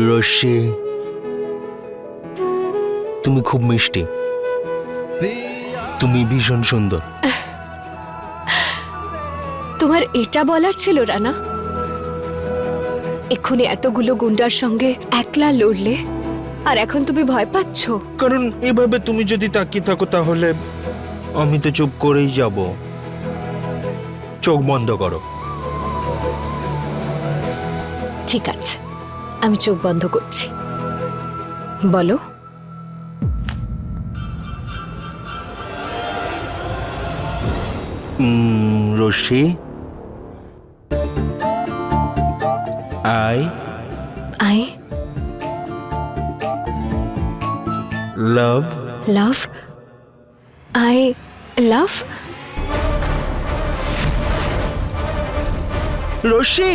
রশ্মি, তুমি খুব মিষ্টি, তুমি ভীষণ সুন্দর। তোমার এটা বলার ছিল রানা? এক্ষুনি এতগুলো গুন্ডার সঙ্গে একলা লড়লে আর এখন তুমি ভয় পাচ্ছ? কারণ এভাবে তুমি যদি তাকিয়ে থাকো তাহলে আমি তো চুপ করেই যাব। চোখ বন্ধ করো। ঠিক আছে, আমি চোখ বন্ধ করছি। বলো। Rashmi, I I love love, I love. Rashmi,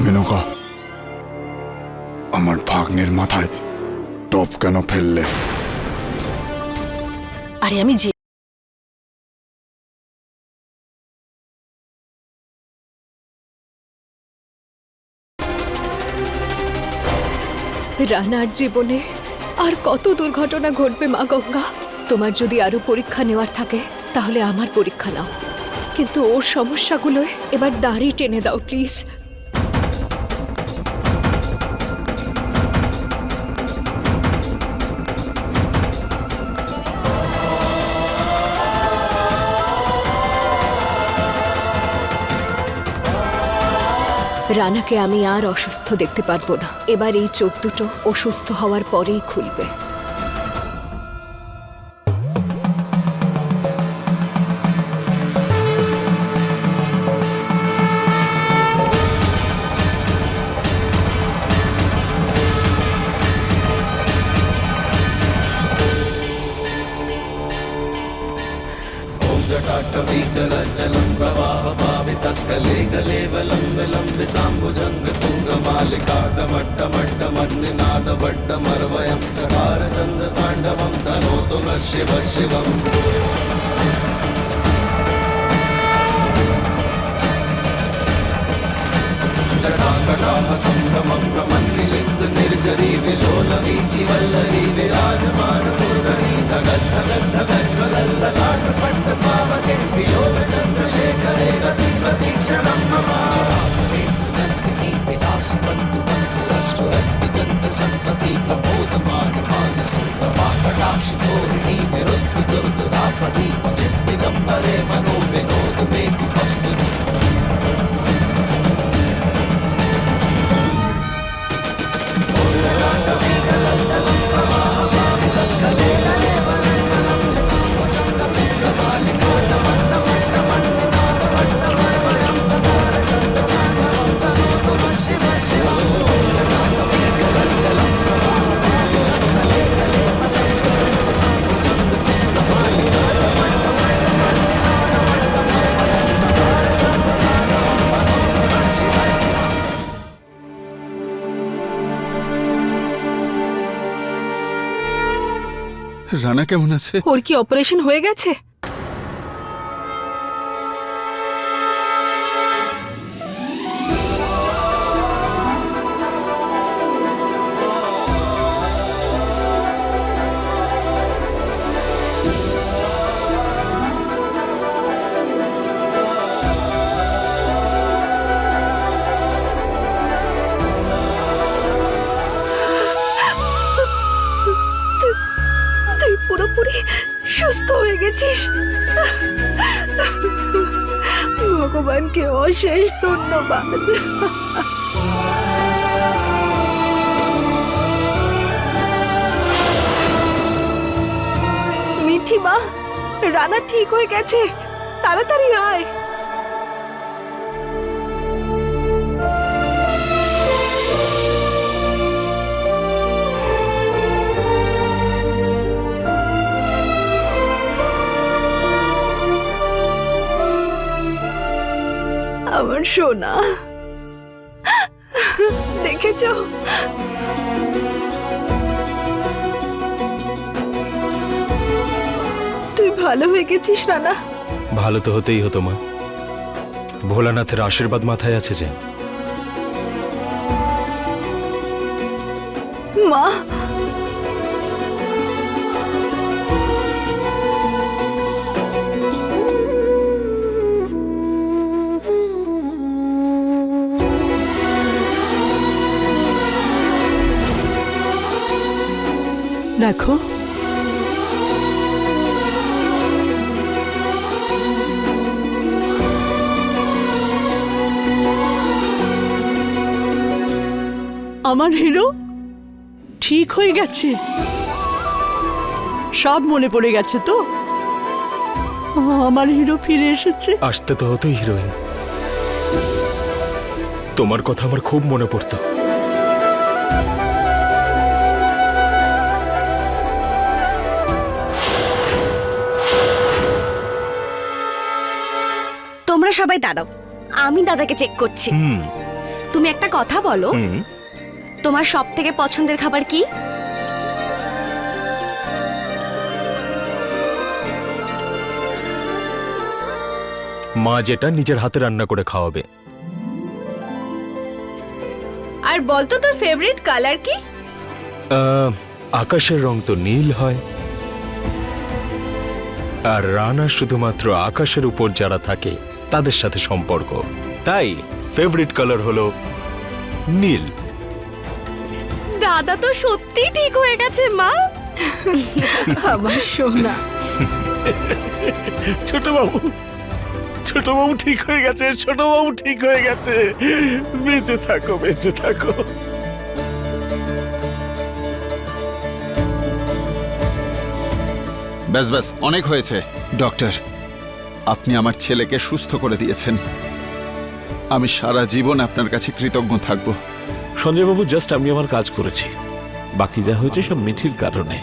Menaka, আমার ভাগ্নের মাথায় টপ কেন ফেললে? আরে আমি যে রানার জীবনে আর কত দুর্ঘটনা ঘটবে মা গঙ্গা। তোমার যদি আরো পরীক্ষা নেওয়ার থাকে তাহলে আমার পরীক্ষা নাও, কিন্তু ওর সমস্যাগুলোয় এবার দাড়ি টেনে দাও প্লিজ। রানাকে আমি আর অসুস্থ দেখতে পারবো না। এবার এই চোখ দুটো অসুস্থ হওয়ার পরেই খুলবে। जटाटवीतलज्जलं प्रवाहपावितस्कले गले वलम्बिलम्बिताम्बुजङ्गतुङ्गमालिकाडमट्टमट्टमन्निनादवड्डमर्वयं चकारचन्द्रताण्डवं तनोतु नः शिवः शिवम्। जटाकटाह सम्भ्रमं प्रमन्निलिन्दुनिर्झरी विलोलवीचि वल्लरी विराजमानमुर्धरी धगद्धगद्धगज्ज्वलल्ललाटपट्टपावके किशोरचन्द्रशेखरे रतिप्रतीक्षणं मम। नन्दिनी विलासबन्धु बन्धुरश्रुरद्दिगन्तसन्तति प्रमोदमानमानसी प्रभाकटाक्षितोरिणी निरुद्धदुर्दुरापदी क्वचिद्दिगम्बरे मनो विनोदु मे तु वस्तुनि। রানা কেমন আছে? ওর কি অপারেশন হয়ে গেছে? গেছিস। ভগবানকে অশেষ ধন্যবাদ। মিঠি মা, রানা ঠিক হয়ে গেছে, তাড়াতাড়ি আয়। আমার সোনা, দেখেছো তুই ভালো হয়ে গেছিস রানা। ভালো তো হতেই হতো মা, ভোলানাথের আশীর্বাদ মাথায় আছে যে। মা, দেখো আমার হিরো ঠিক হয়ে গেছে, সব মনে পড়ে গেছে তো। আমার হিরো ফিরে এসেছে। আসতে তো হতোই হিরোইন, তোমার কথা আমার খুব মনে পড়তো। তোমরা সবাই দাঁড়াও, আমি দাদাকে চেক করছি। হুম তুমি একটা কথা বলো, হুম তোমার সব থেকে পছন্দের খাবার কি? মা যেটা নিজের হাতে রান্না করে খাওয়াবে। আর বলতো তোর ফেভারিট কালার কি? আকাশের রং তো নীল হয়, আর রানা শুধুমাত্র আকাশের উপর যারা থাকে তাদের সাথে সম্পর্ক, তাই ফেভারিট কালার হলো নীল। দাদা তো সত্যি ঠিক হয়ে গেছে মা। আমার সোনা। ছোটবাবু, ছোটবাবু ঠিক হয়ে গেছে, ছোটবাবু ঠিক হয়ে গেছে। বেঁচে থাকো, বেঁচে থাকো। ব্যাস ব্যাস, অনেক হয়েছে। ডক্টর, আপনি আমার ছেলেকে সুস্থ করে দিয়েছেন। আমি সারা জীবন আপনার কাছে কৃতজ্ঞ থাকব। সঞ্জয়বাবু, জাস্ট আমি আমার কাজ করেছি, বাকি যা হয়েছে সব মিঠির কারণে।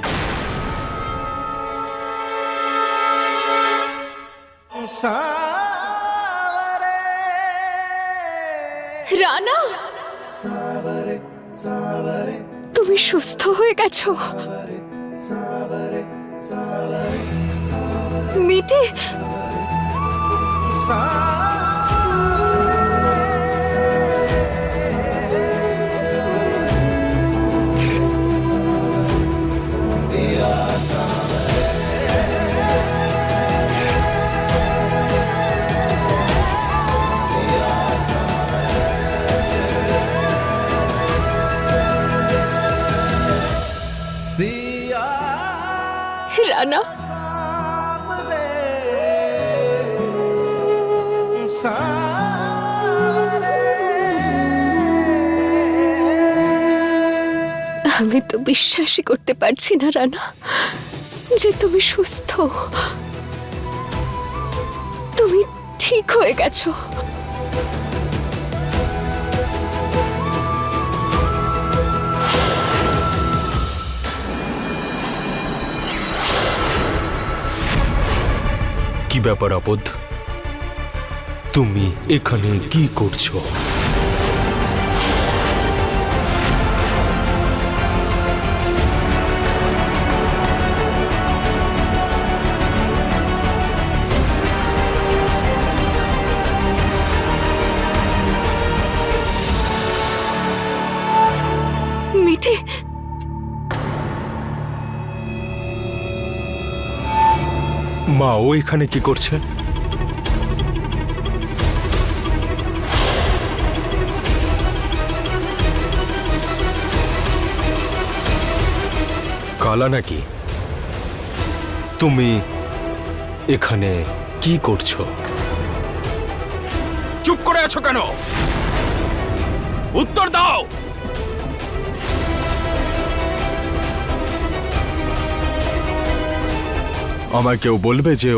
রানা, তুমি সুস্থ হয়ে গেছো। মিঠি, রানা, আমি তো বিশ্বাসই করতে পারছি না রানা যে তুমি সুস্থ, তুমি ঠিক হয়ে গেছো। কি ব্যাপার আপদ, তুমি এখানে কি করছো? মিঠি, মা ও এখানে কি করছে? কালা নাকি? তুমি এখানে কি করছো? চুপ করে আছো কেন? উত্তর দাও। আমায় কেউ বলবে যে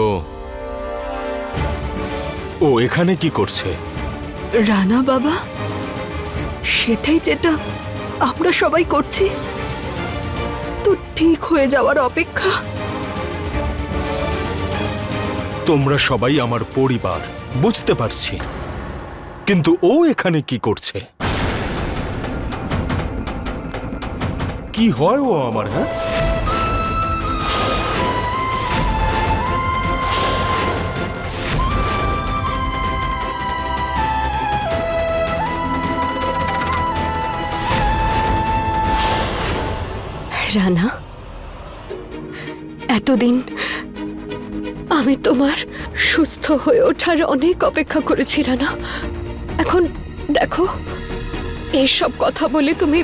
ও এখানে কি করছে? রানা বাবা, সেটাই যেটা আমরা সবাই করছি, তো ঠিক হয়ে যাওয়ার অপেক্ষা। তোমরা সবাই আমার পরিবার, বুঝতে পারছি, কিন্তু ও এখানে কি করছে? কি হয় ও আমার? হ্যাঁ, রানা, এতদিন আমি তোমার সুস্থ হয়ে ওঠার অনেক অপেক্ষা করেছি রানা। এখন দেখো, এইসব কথা বলে তুমি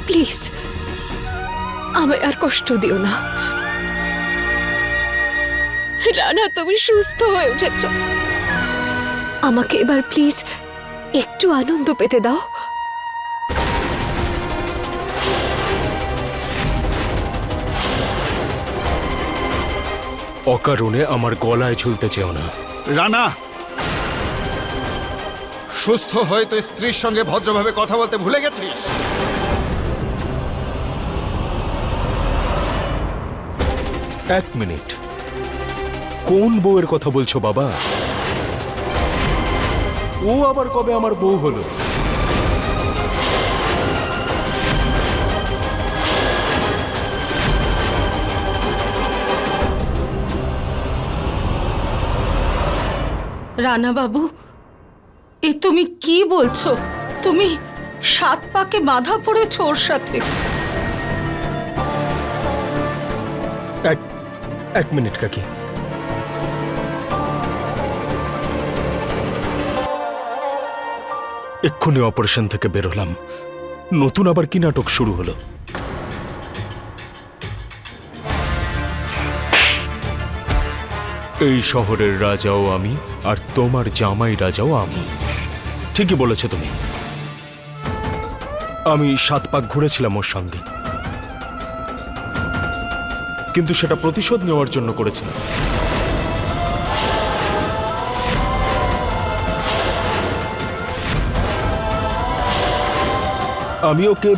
প্লিজ আমায় আর কষ্ট দিও না। রানা, তুমি সুস্থ হয়ে উঠেছ, আমাকে এবার প্লিজ একটু আনন্দ পেতে দাও। অকারণে আমার গলায় ঝুলতে চেও না। রানা, সুস্থ হয়ে তো স্ত্রীর সঙ্গে ভদ্রভাবে কথা বলতে ভুলে গেছিস? এক মিনিট, কোন বউয়ের কথা বলছো বাবা? ও আবার কবে আমার বউ হলো? রানা বাবু, এ তুমি কি বলছো? তুমি 7 পাকে বাঁধা পড়েছো ওর সাথে। এক মিনিট কাকি, এক্ষুনি অপারেশন থেকে বেরোলাম, নতুন আবার কি নাটক শুরু হলো? এই শহরের রাজাও আমি, আর তোমার জামাই রাজাও আমি। ঠিকই বলেছো তুমি। আমি 7 পাক ঘুরেছিলাম ওর সঙ্গে, কিন্তু সেটা প্রতিশোধ নেওয়ার জন্য করেছিলাম। আমি ওকে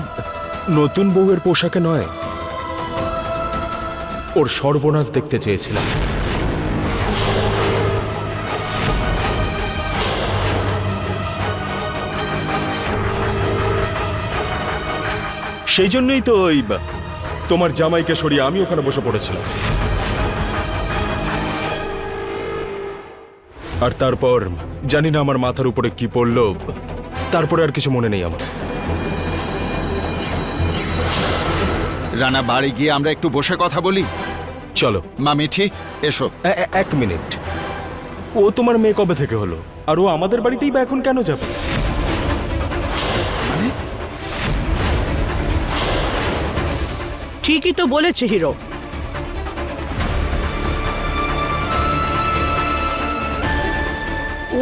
নতুন বউয়ের পোশাকে নয়, ওর সর্বনাশ দেখতে চেয়েছিলাম। সেই জন্যই তো ওই তোমার জামাইকে সরিয়ে আমি ওখানে বসে পড়েছিলাম। আর তারপর জানি না আমার মাথার উপরে কি পড়লো, তারপরে আর কিছু মনে নেই আমার। রানা, বাড়ি গিয়ে আমরা একটু বসে কথা বলি। চলো। মা মিঠি, এসো। এক মিনিট, ও তোমার মেয়ে কবে থেকে হলো? আর ও আমাদের বাড়িতেই বা এখন কেন যাবে? ঠিকই তো বলেছে হিরো।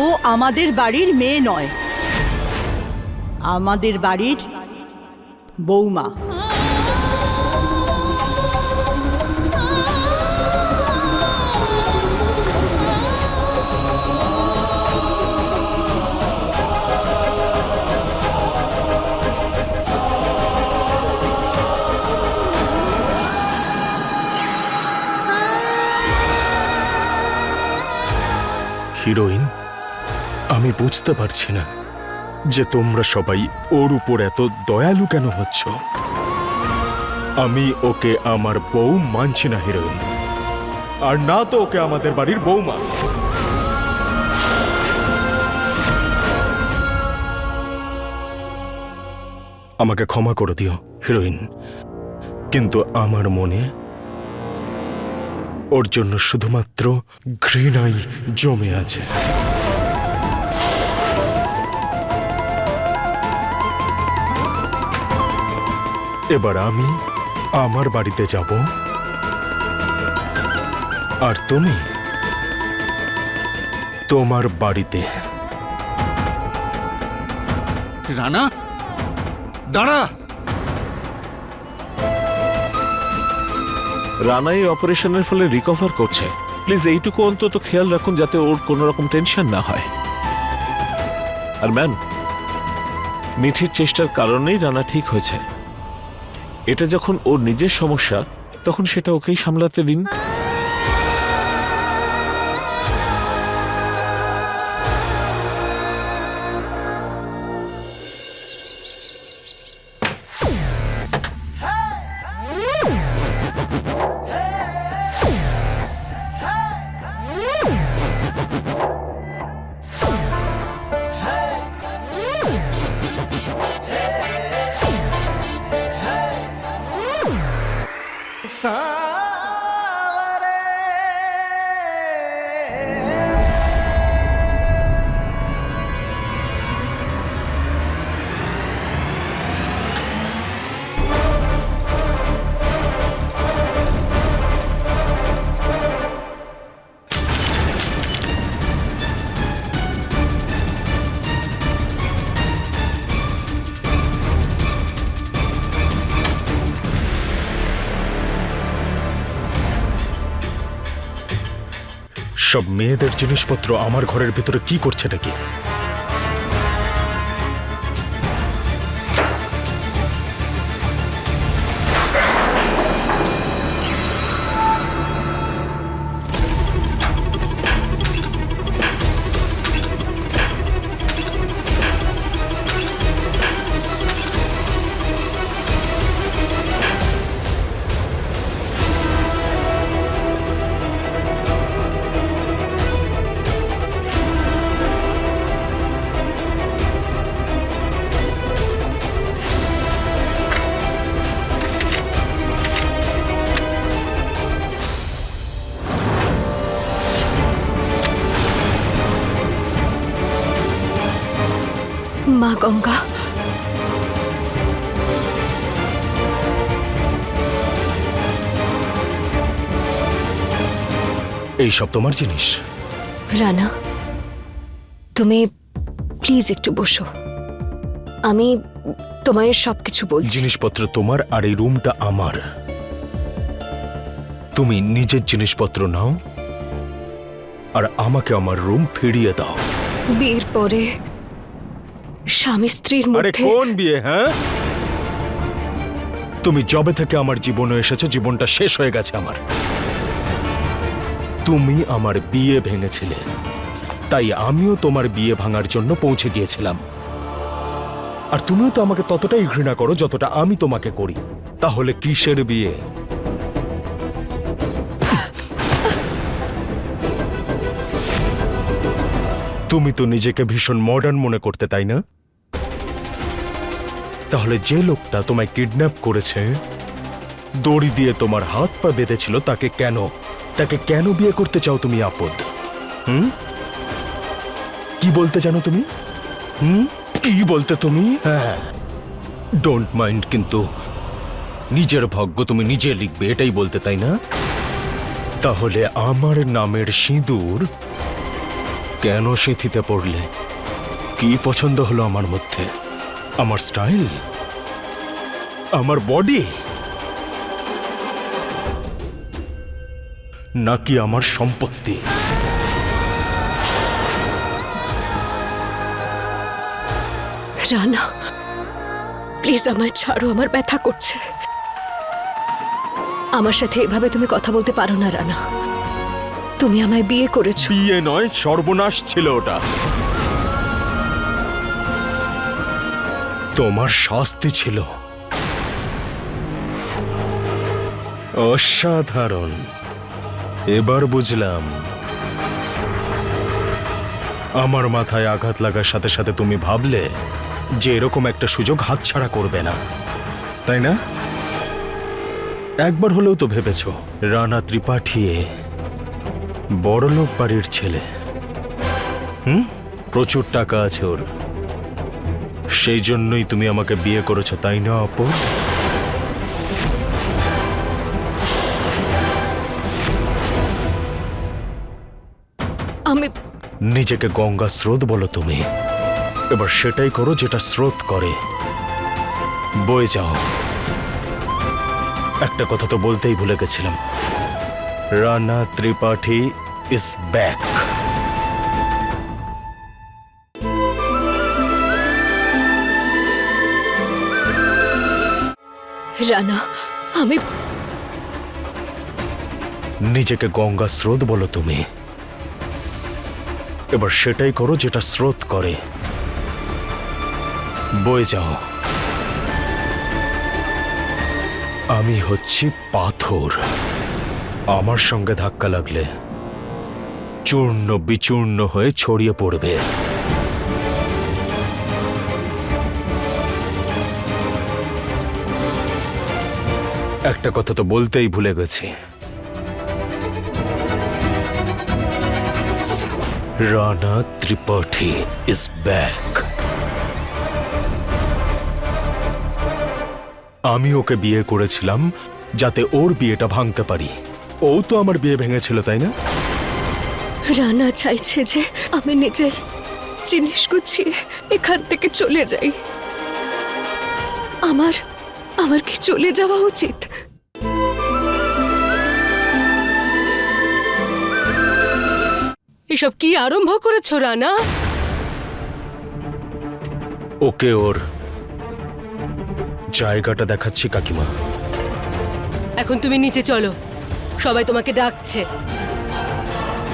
ও আমাদের বাড়ির মেয়ে নয়, আমাদের বাড়ির বৌমা। হিরোইন, আমি বুঝতে পারছি না যে তোমরা সবাই ওর উপর এত দয়ালু কেন হচ্ছ। আমি ওকে আমার বউ মানছি না হিরোইন, আর না তো ওকে আমাদের বাড়ির বৌমা। আমাকে ক্ষমা করে দিও হিরোইন, কিন্তু আমার মনে ওর জন্য শুধুমাত্র ঘৃণাই জমে আছে। এবার আমি আমার বাড়িতে যাব, আর তুমি তোমার বাড়িতে। রানা, দাঁড়া। রানা এই অপারেশনের ফলে রিকভার করছে। প্লিজ এইটুকু অন্তত খেয়াল রাখুন যাতে ওর কোনো রকম টেনশন না হয়। আর ম্যাম, মিঠির চেষ্টার কারণেই রানা ঠিক হয়েছে। এটা যখন ওর নিজের সমস্যা তখন সেটা ওকেই সামলাতে দিন। সব মেয়েদের জিনিসপত্র আমার ঘরের ভিতরে কি করছে নাকি? মা গঙ্গা, এইসব তোমার জিনিস? রানা, তুমি প্লিজ একটু বসো। আমি তোমায় সবকিছু বলছি। জিনিসপত্র তোমার আর এই রুমটা আমার। তুমি নিজের জিনিসপত্র নাও আর আমাকে আমার রুম ফিরিয়ে দাও। বিয়ের পরে স্বামী স্ত্রীর আরে মধ্যে কোন বিয়ে? হ্যাঁ, তুমি যবে থেকে আমার জীবনে এসেছো জীবনটা শেষ হয়ে গেছে আমার। তুমি আমার বিয়ে ভেঙেছিলে, তাই আমিও তোমার বিয়ে ভাঙার জন্য পৌঁছে গিয়েছিলাম। আর তুমিও তো আমাকে ততটাই ঘৃণা করো যতটা আমি তোমাকে করি। তাহলে কিসের বিয়ে? তুমি তো নিজেকে ভীষণ মডার্ন মনে করতে, তাই না? তাহলে যে লোকটা তোমায় কিডন্যাপ করেছে, দড়ি দিয়ে তোমার হাত পা বেঁধেছিল, তাকে কেন বিয়ে করতে চাও তুমি আপদ? কি বলতে জানো তুমি? কি বলতে তুমি? হ্যাঁ, ডোন্ট মাইন্ড, কিন্তু নিজের ভাগ্য তুমি নিজে লিখবে এটাই বলতে, তাই না? তাহলে আমার নামের সিঁদুর কেন সিঁথিতে পড়লে? কি পছন্দ হলো আমার মধ্যে? আমার স্টাইল, আমার বডি, নাকি আমার সম্পত্তি? রানা, প্লিজ আমায় ছাড়ো, আমার ব্যথা করছে। আমার সাথে এভাবে তুমি কথা বলতে পারো না রানা। তুমি আমায় বিয়ে করেছো। বিয়ে নয়, সর্বনাশ ছিল ওটা। তোমার শাস্তি ছিল। অসাধারণ, এবার বুঝলাম। আমার মাথায় আঘাত লাগার সাথে সাথে তুমি ভাবলে যে এরকম একটা সুযোগ হাতছাড়া করবে না, তাই না? একবার হলেও তো ভেবেছো রানা ত্রিপাঠী বড়লোক বাড়ির ছেলে। প্রচুর টাকা আছে ওর। সেই জন্যই তুমি আমাকে বিয়ে করেছো, তাই না আপু? আমি নিজেকে গঙ্গা স্রোত বলো তুমি, এবার সেটাই করো যেটা স্রোত করে, বয়ে যাও। একটা কথা তো বলতেই ভুলে গেছিলাম, রানা ত্রিপাঠী ইজ ব্যাক। রানা, আমি নিজেকে গঙ্গা স্রোত বলো তুমি, এবার সেটাই করো যেটা স্রোত করে, বয়ে যাও। আমি হচ্ছি পাথর, আমার সঙ্গে ধাক্কা লাগলে চূর্ণ বিচূর্ণ হয়ে ছড়িয়ে পড়বে। একটা কথা তো বলতেই ভুলে গেছি, রানা ত্রিপাঠী ইজ ব্যাক। আমি ওকে বিয়ে করেছিলাম যাতে ওর বিয়েটা ভাঙতে পারি। ও তো আমার বিয়ে ভেঙেছিল, তাই না? রানা চাইছে যে আমি নিজের জিনিস গুছিয়ে এখান থেকে চলে যাই। আমার কি চলে যাওয়া উচিত? এসব কি আরম্ভ করেছো রানা? ওকে ওর জায়গাটা দেখাচ্ছি কাকিমা। এখন তুমি নিচে চলো, সবাই তোমাকে ডাকছে।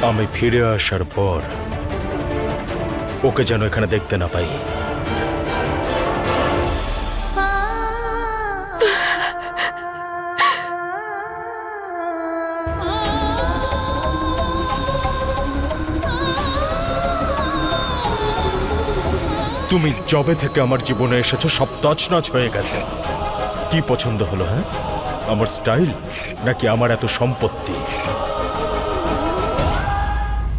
আমি ফিরে আসার পর ওকে যেন এখানে দেখতে না পাই। তুমি জবে থেকে আমার জীবনে এসেছো সব তছনছ হয়ে গেছে। কি পছন্দ হলো? হ্যাঁ, আমার স্টাইল নাকি আমার এত সম্পত্তি?